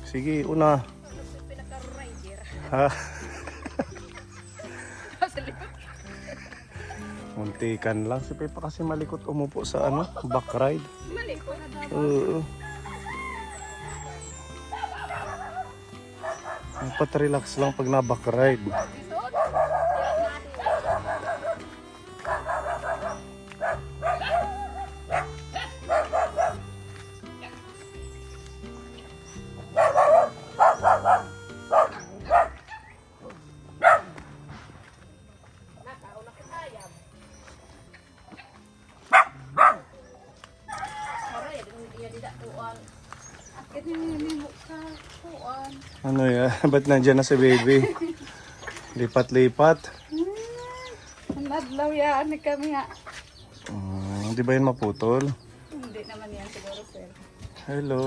Sige, una. Ha? Muntikan lang. Si Pepa kasi malikot umupo sa ano, back ride. Malikot? Oo. Dapat relax lang pag na back ride. Ano ya? Ba't nandiyan na si baby? Lipat-lipat. Nadlaw yan kami nga. Hindi ba yun maputol? Hindi naman yan siguro, sir. Hello.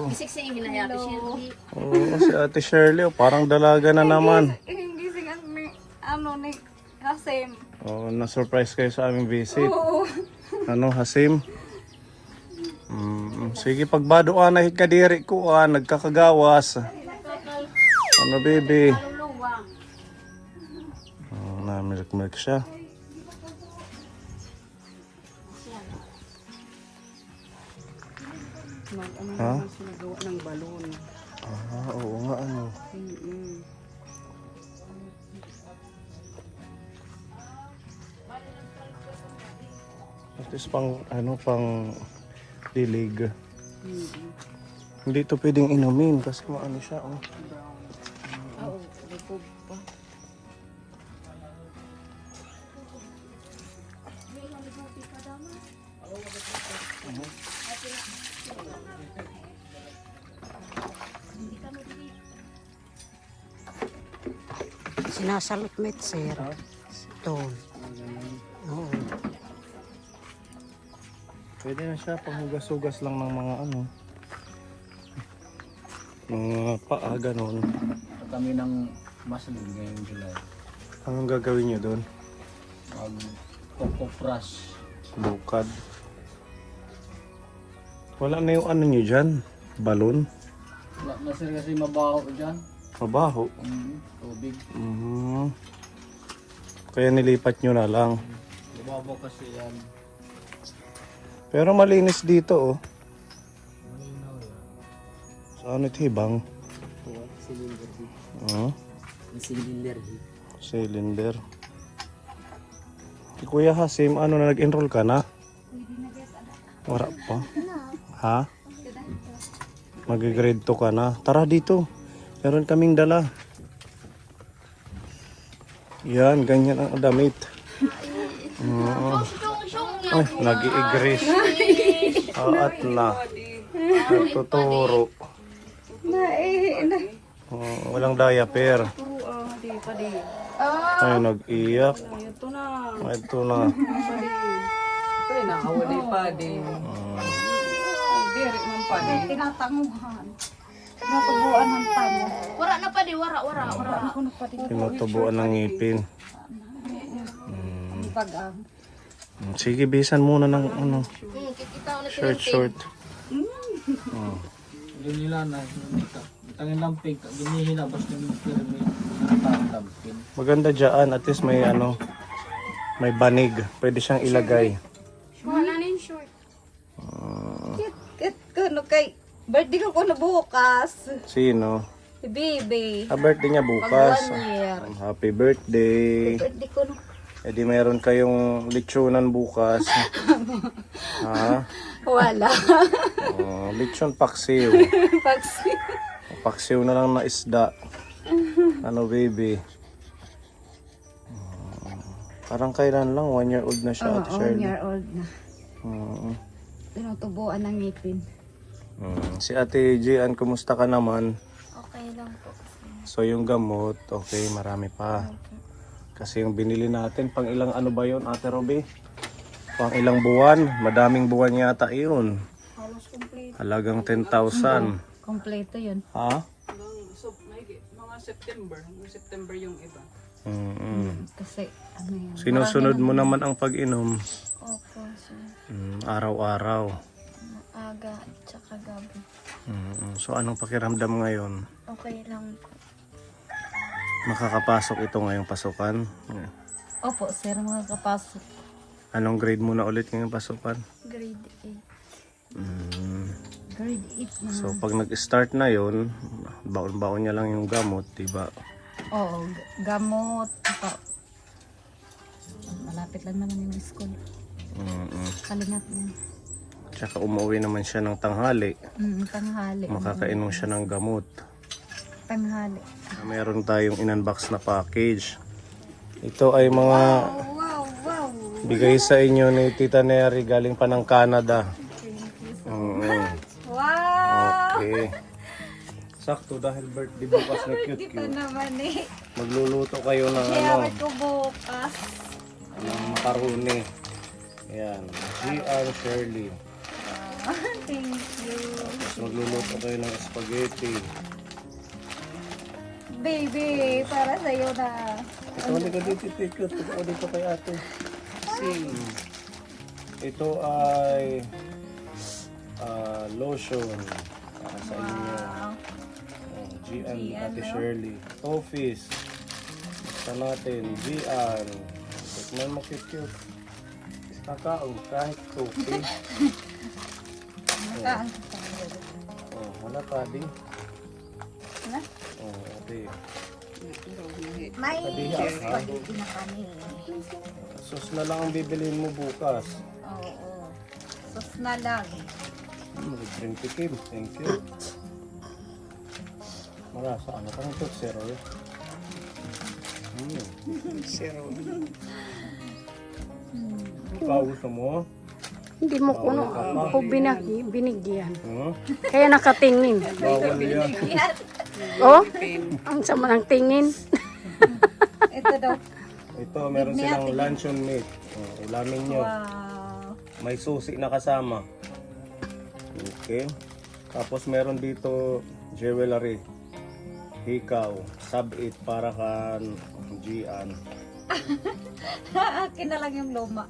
Isik-sik yung hinahati Shirley. Oo, si Ate Shirley. Parang dalaga na naman. Hindi singan ni, ano ni Hasim. Oh, na-surprise kayo sa aming visit. Oo. Ano, Hasim? Sige, pagbado ka na hikadiri ko, nagkakagawas. Ano, baby? Luluwang. Na-milk siya. Ha? Nagawa ng balon. Oo nga, ano. At least pang, pang dilig. Hindi ito pwedeng inumin kasi maano siya, oh. Oo, lipog pa. Sinasalot met, sir. Ito. Oo. Pwede na siya, panghugas-hugas lang ng mga ano. Mga paa, ganon. Kami ng masalig ngayong July. Anong gagawin nyo doon? Mag-kokopras. Bukad. Wala na yung ano nyo dyan? Balon? Wala na sir kasi mabaho dyan. Mabaho. Tubig. Kaya nilipat nyo na lang. Mabaho kasi yan. Pero malinis dito, oh. Malinaw yan. Saan ito hibang? Cylinder. Cylinder. Cylinder. Si Kuya Hasim, ano na nag-enroll ka na? Wala pa. Ha? Mag-grade 2 ka na. Tara dito. Meron kaming dala. Yan, ganyan ang damit. Ay, nag-i-igris. At na. Nagtuturo. Walang diaper. Di pa di. Ay, nag-iyak. Ito na. Ito na. Ito na, awali pa di. Diri man pa di. Tinatanguhan. Natubuan ng tango. Wara na pa di, wara. Ako na pati. Tinutubuan ng ngipin. Bagang. Sige, bisan muna ng ano. Kikita ulit Short. Hindi nila na. Tangin lampig. Ginihina basta yung pyramid. Nakatampin. Maganda dyan. At least may ano. May banig. Pwede siyang ilagay. Wala na yung short. Kit kano kay birthday ko na bukas. Sino? Si Bibi. Birthday niya bukas. Mag 1 year. Happy birthday. Birthday ko na. E di mayroon kayong lechonan bukas. Ha? Wala. Lechon paksiw. Pagsi. Paksiw na lang na isda. Ano, baby? Parang kailan lang, 1 year old na siya, Ate 1 Shirley. year old na. Tinutubuan ng ngipin. Si Ate Gian, kumusta ka naman? Okay lang po. So yung gamot, okay, marami pa. Kasi yung binili natin, pang ilang ano ba yun, Ate Roby? Pang ilang buwan, madaming buwan yata yun. Halos complete. Halagang 10,000. Kompleto yun. Ha? So, mga September. Hanggang September yung iba. Kasi ano yun. Sinusunod mo naman ang pag-inom. Opo, sir. Araw-araw. aga at saka gabi. So anong pakiramdam ngayon? Okay lang po. Makakapasok ito ngayong pasukan? Opo, sir, makakapasok. Anong grade mo na ulit ngayong pasukan? Grade 8. Grade 8 na. So pag nag-start na yon, baon-baon niya lang yung gamot, diba? Oo, gamot. Ito. Malapit lang naman yung school. Kalingap yan. Tsaka umuwi naman siya ng tanghali. Tanghali. Makakainom siya ng gamot. Tanghali. Meron tayong in-unbox na package. Ito ay mga bigay sa inyo ni Tita Neri galing pa ng Canada. Wow! Okay. Sakto dahil birthday bukas na cute Ito cute. naman eh. Magluluto kayo ng Kaya ano, ko bukas. ng macaroni. Ayan, GR Shirley. Thank you. Tapos magluluto kayo ng spaghetti. Baby, para sa'yo na. Ito ulit ka dito, cute. Ito dito kay ate. Ito ay lotion para sa inyo. GN Ate Shirley. Toffees. Basta natin. GN. Tikman mo cute. Kakao kahit toffee. Wala pa di. Ano? Ate. May Kadiha, ha? spaghetti na kami. Sus na lang ang bibilhin mo bukas. Oo. Sus na lang. Drink tikim. Thank you. Marasa, ano kang ito? Zero. Zero. Ikaw gusto mo? Hindi mo kuno ako binigyan. Hmm? Kaya nakatingin. Bawal yan. Oh, ang sama ng tingin. Ito daw. Ito, meron silang luncheon meat. Ulamin nyo. Wow. May susi na kasama. Okay. Tapos meron dito jewelry. Hikaw. Sub-it para kan Gian. Akin na lang yung luma.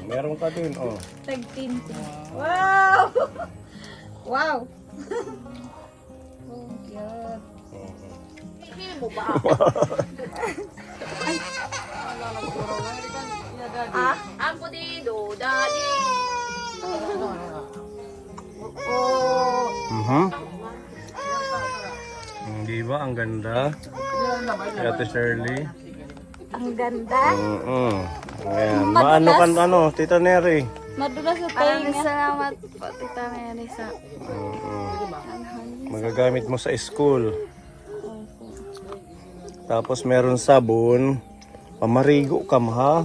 Meron ka din, oh. Tag-tintin. Wow! Wow! Oh, cute. Hindi mo ba? Ang pudido, daddy. Di ba? Ang ganda. Ate Shirley. Ang ganda. Ayan. Maano kan ano, Tita Neri? Madulas sa Maraming tainga. salamat po, Tita Mary, sa Magagamit mo sa school. Tapos meron sabon. Pamarigo ka ha?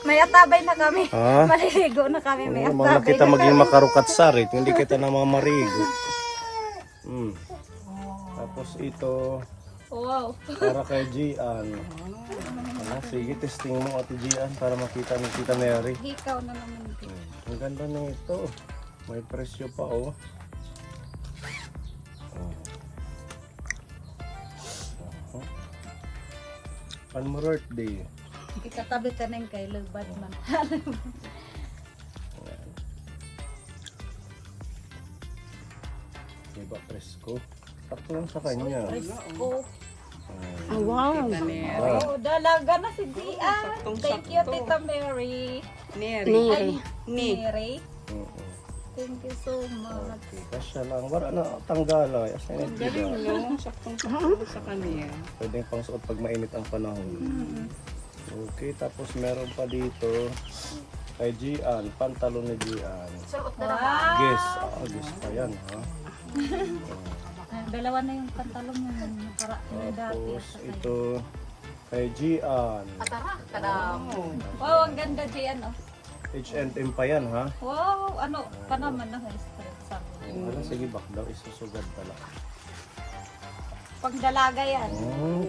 May atabay na kami. Ha? Maliligo na kami. May Mga atabay kita na maging makarukat sarit, hindi kita na mamarigo. Tapos ito, Wow. para kay Gian. Sige, testing mo Ate Gian para makita ni Tita Neri. Ikaw na naman. Ang ganda na ito. May presyo pa oh. Pan mo birthday. Ikatabi ka na yung kay Lubad man. Diba presko? Sakto lang sa kanya. Oh, Oh, wow. oh, dalaga na si Gian. Thank you, Tita Mary. Neri. Mary. Oo. Thank you so much. Kasya lang. Wala na tanggala. Asa yung Galing, biga. no? Saktong-sakto sa kanya. Pwedeng pang suot pag mainit ang panahon. Okay, tapos meron pa dito kay Gian, pantalon ni Gian. Wow. Guess, guess pa yan ha. Dalawa na yung pantalong niya. Yung dati. Tapos ito kay Gian. Tara, kadam. Wow, ang ganda Gian. Oh. H&M pa yan ha. Wow, ano pa naman na straight sa Ano, sige bak daw, isusugad pala. pang dalaga yan.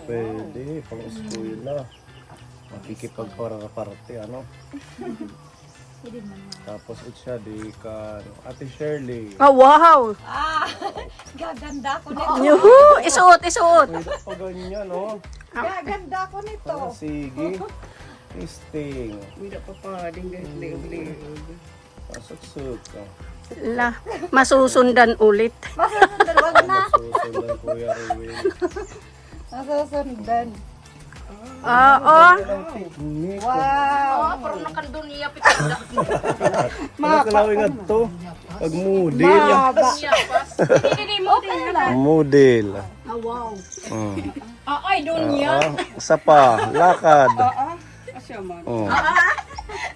Pwede, pang eskwela. Makikipagparte, ano. Hindi man. Tapos siya di ka Ate Shirley. Oh, wow. Ah, gaganda ko nito. Yuhu, isuot. Pwede pa ganyan, no? Gaganda ko nito. Sige. Testing. Hindi pa pa, ding liog-liog. Pasok-suk. Masusundan ulit. Masusundan, wag na. Susundan Kuya Ruel. Masusundan. Oo. Wow. Pero nakandun niya pitinda. Ano kalawin nga to? Pag model. Niya pas. Hindi mo din. Model. Wow. Ay, doon Isa pa. Lakad. Asya man. Oh.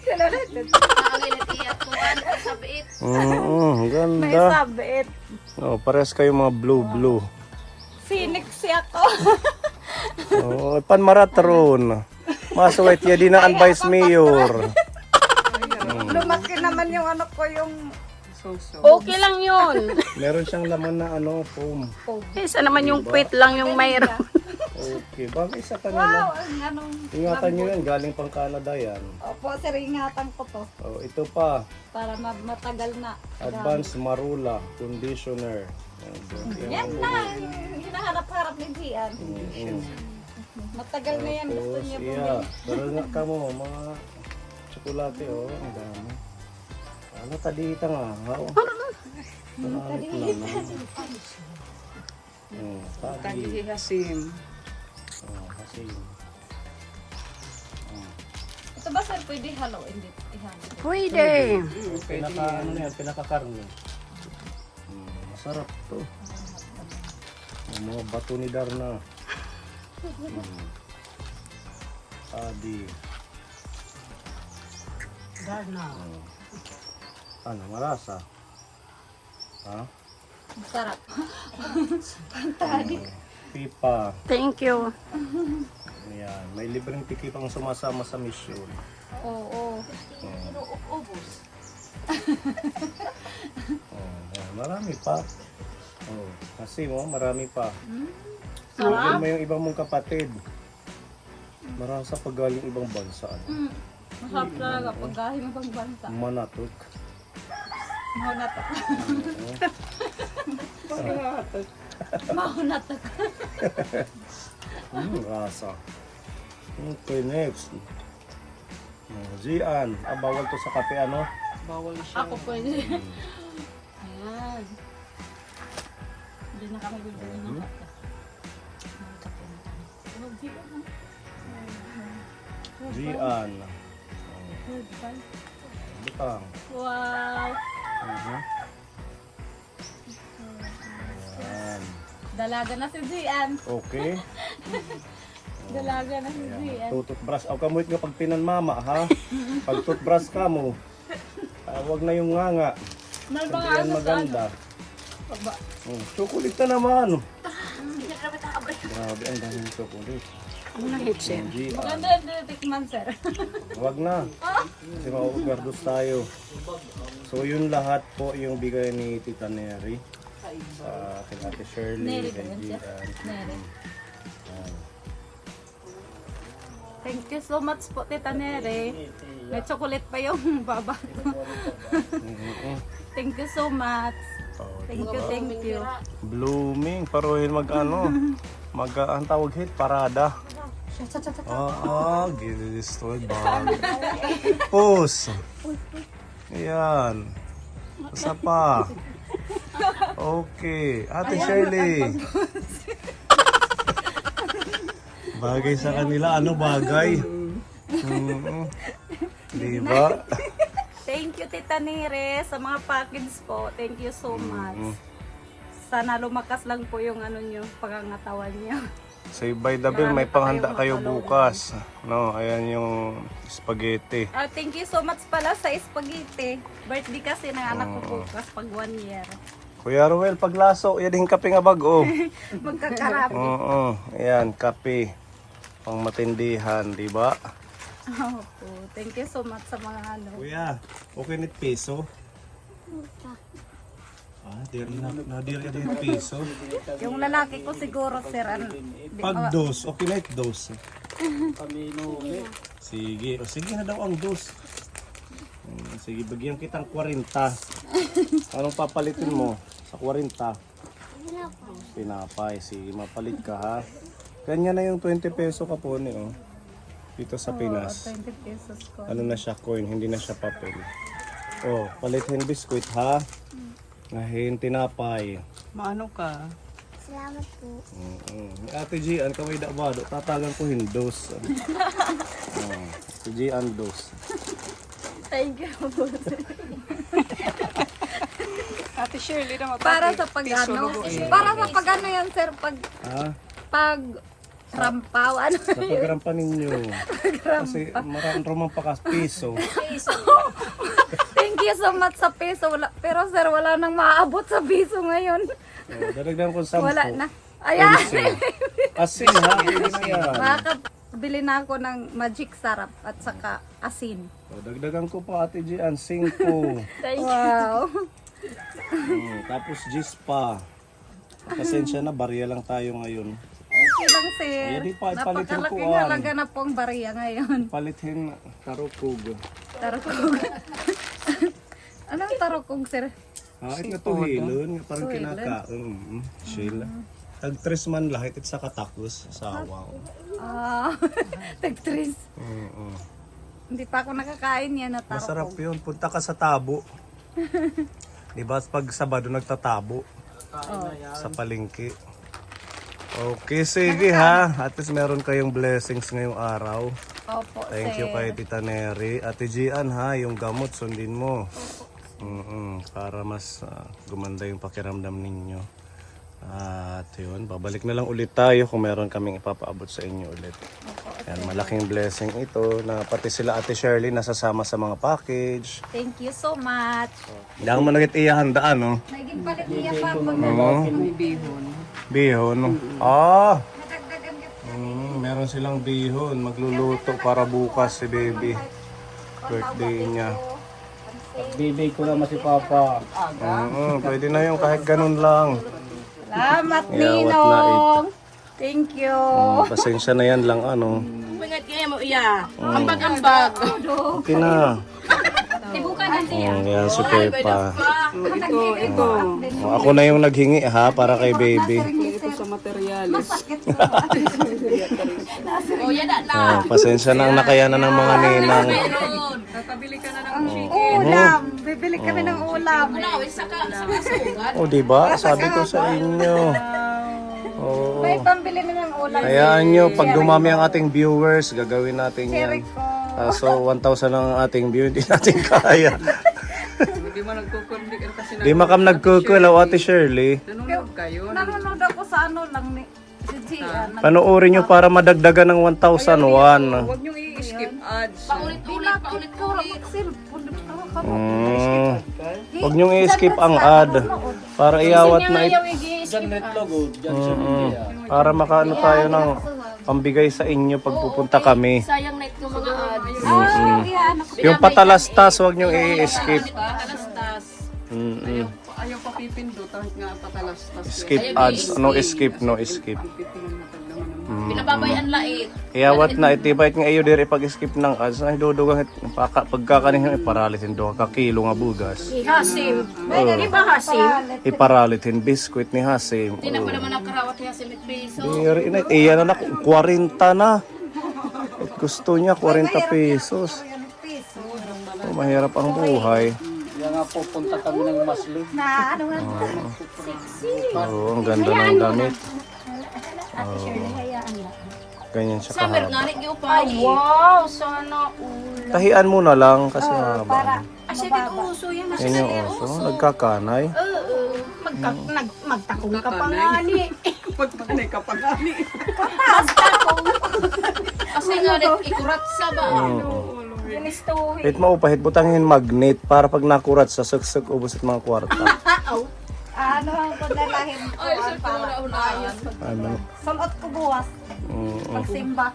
Nakagilitiyat ko. Ano ka sabiit? Ganda. Sabit. Oh, pares kayo mga blue. Siniksi ako. Oh, panmaratron. Masuwait ya di na ang vice mayor. Lumaki naman yung ano ko, yung So. Okay lang yun. Meron siyang laman na foam. Isa naman yung pit lang yung mayroon. Okay, bagay sa kanila. wow, ang anong... Ingatan nyo yan, galing pang Canada yan. Opo, sir, ingatan ko to. Oh, ito pa, Para matagal na. Advanced Marula Conditioner. Yan na, yung hinahanap-harap ni Gian. Matagal na yan, gusto Tapos, niya iya, pero nga ka mo, mga tsokolate, ang dami. Ano, tadita nga, ha? Marami ko lang. Tadi. Tadi hasim. Kasi, Ito ba, sir, pwede haluin dito? Ihalo. Pwede. pinakakarne. Masarap to. Ang mga bato ni Darna. Tadi. Darna. Ano, marasa? Ha? Masarap. Pipa. Thank you. Ayan. May libreng tiki pang sumasama sa mission. Oo. Ayan, marami pa. Kasi marami pa. Sabihin mo yung ibang mong kapatid. Marasa pag galing ibang bansa. Masarap talaga pag gahi mo pang bansa. Manatok. Mahunatak. Mahunatak. Rasa. Okay, next. Gian. Bawal to sa kape, ano? Bawal siya. Ako pwede. Ayan. Hindi na kami bibili ng kape. Gian. Butang. Wow. Ayan. Dalaga na si Gian. Okay. Dalaga na si Gian. Tututbrush. Aw kamuit nga pag pinanmama, ha? Pag tutbrush ka mo, wag na yung nganga. Mal mga Hindi yan ano sa ano. maganda. Aba. Chocolate na naman. Grabe, ang daming chocolate. Ano na hit, sir? Gian. Maganda yung titikman, sir. Wag na. Kasi mauugardos tayo. So yun lahat po yung bigay ni Tita Neri. Sa akin Ate Shirley. Neri ba kay yun siya? Gian. Neri. Thank you so much po, Tita Nere. May chocolate pa yung baba ko. Thank you so much. Thank you. Blooming. Paruhin ang tawag hit, parada. Gili-destroy ba? Pus. Ayan. Isa pa. Okay. Ate Shirley. Bagay sa kanila. Ano bagay? Di ba? Thank you, Tita Nere, sa mga package po. Thank you so much. Sana lumakas lang po yung nyo, pangangatawan nyo. Say by the bill, may panghanda kayo bukas. No, ayan yung spaghetti. Thank you so much pala sa spaghetti. Birthday kasi ng anak ko bukas pag 1 year. Kuya Ruel, paglaso, yan yung kape nga bago. Magkakarami. Oo, ayan, kape. Pang matindihan, di ba? Opo. Thank you so much sa mga ano. Kuya, okay nit peso? Diri na peso. Yung lalaki ko siguro, sir, Pag dos, okay na it dos. Sige, sige na daw ang dos. Sige, bagyan kitang 40. Anong papalitin mo sa 40? Pinapay. Sige, mapalit ka ha. Ganyan na yung 20 peso ka po dito sa Pinas. 20 pesos ko. Ano na siya, coin, hindi na siya papel. Oh, palitin biskuit ha. Ngahin, tinapay. Maano ka? Salamat po. Ate Gian, kaway da ba? Tatagan ko hindos. Ate Gian, dos. Thank you. Ate Shirley naman. Para sa pag-ano. Para sa pag-ano yan, sir. Ha? Pag rampaw. Ano? Sa pagrampa ninyo. Kasi marang pa kas piso. Thank you so much sa peso. Pero sir, wala nang maaabot sa piso ngayon. Dadagdagan ko 10. Wala na. Ayan. Asin ha? Pwede na yan. Makakabili na ako ng magic sarap at saka asin. Dagdagan ko pa Ate Gian, 5. Wow. Tapos gis pa. Pasensya na, barya lang tayo ngayon. Okay lang sir. Ay, di pa, ipalitin ko, Napakalaking halaga na po ang bariya ngayon. Palithin tarukog. Tarukog. Anong tarukog sir? Ito nga to hilon, parang kinakaon. Sheila. Tag 3 man lahit it sa katakos, sawa. Tag-tris. Hindi pa ako nakakain yan na tarukog. Masarap yun, punta ka sa tabo. Diba pag Sabado nagtatabo sa palengke. Okay, sige ha. At least meron kayong blessings ngayong araw. Opo, Thank you kay Tita Neri. Ate Gian ha, yung gamot sundin mo. Para mas gumanda yung pakiramdam ninyo. At yun, babalik na lang ulit tayo kung meron kaming ipapaabot sa inyo ulit. Yan, malaking blessing ito na pati sila Ate Shirley nasasama sa mga package. Thank you so much. Hindi mo nagit iyahandaan, no? Naging palit niya pa pag May bihon. Bihon. nadagdagan ka. Meron silang bihon. Magluluto para bukas si baby. Birthday niya. Bibig ko naman si Papa. Pwede na yung kahit ganun lang. Salamat, Yeah, what na Ninong. Thank you. Pasensya na yan lang ano. Bangat kaya mo iya. Ambag-ambag. Okay na. Tibukan na siya. Yan si Pepa. Ito. Ako na yung naghingi ha para kay baby. Ito sa materialis. O yan na. Pasensya na ang nakayanan ng mga ninang. Meron. Kakabili ka na ng chicken. Ulam. Bibili kami ng ulam. Nawin saka sugat. O diba? Sabi ko sa inyo. Oo. May pambili na ng ulam. Hayaan nyo, pag dumami ang ating viewers, gagawin natin yan. So 1,000 ang ating view, hindi natin kaya. Hindi mo nagkukundi kasi Di makam nagkukulaw Ate Shirley. nanonood kayo. Nanonood ako sa ano lang ni si Gian. Panoorin nyo para madagdagan ng 1,001. Huwag niyong i-skip ads. Paulit-ulit, paulit-ulit. Huwag nyo i-skip ang ad. Para iawat na Diyan netlog o. Diyan siya bigay. para makaano tayo ng pambigay sa inyo pag pupunta kami. Sayang na ito mga ads. Yung patalastas, huwag nyo i-skip. Talastas. Ayaw pa pipindot kahit nga patalastas. Skip ads. No skip, no skip. Titingnan na tagdaman ng Pinababayan lait. Iawat na itibait nga iyo diri pag-skip ng ads. Ay dudugang pagkakanihin paralitin do ka kilo nga bugas. Hasim. Di ba hasim? Iparalitin biskwit ni Hasim. Hindi na pa naman nakarawat yung hasim at piso. Diri na iya na 40 na. At gusto niya 40 pesos. Oh, mahirap ang buhay. Kaya nga po punta kami ng Masli. Na ano nga. Oo, ang ganda ng damit. Ganyan siya Summer kahaba. nga rin giupay. Wow, sana ulam. Tahian mo na lang kasi mahaba. Asya din uso yan. Yan yung oso. Nagkakanay. Magtakong ka pa nga ni. Pagpanay ka pa gani. Kasi nga rin ikurat sa ba. Ginistuhin. Pit maupahit butangin magnet para pag nakurat sa suksuk ubos at mga kwarta. Ano ang pagdalahin ko? Ay, sa pinula-unayan. Ano? Sulot ko buwas. Pagsimba.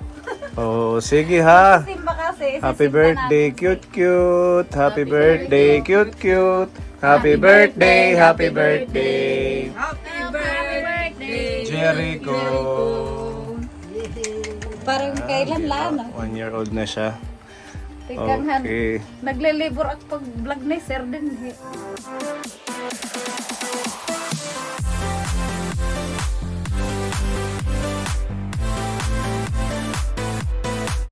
Oh, sige ha. Simba kasi. Happy birthday, cute cute. Happy birthday, cute cute. Happy birthday, happy birthday. Happy birthday! Jericho. Parang kailan lang. 1-year-old na siya. Tiganghan. Okay. Naglilibor ako pag vlog ni Sir din.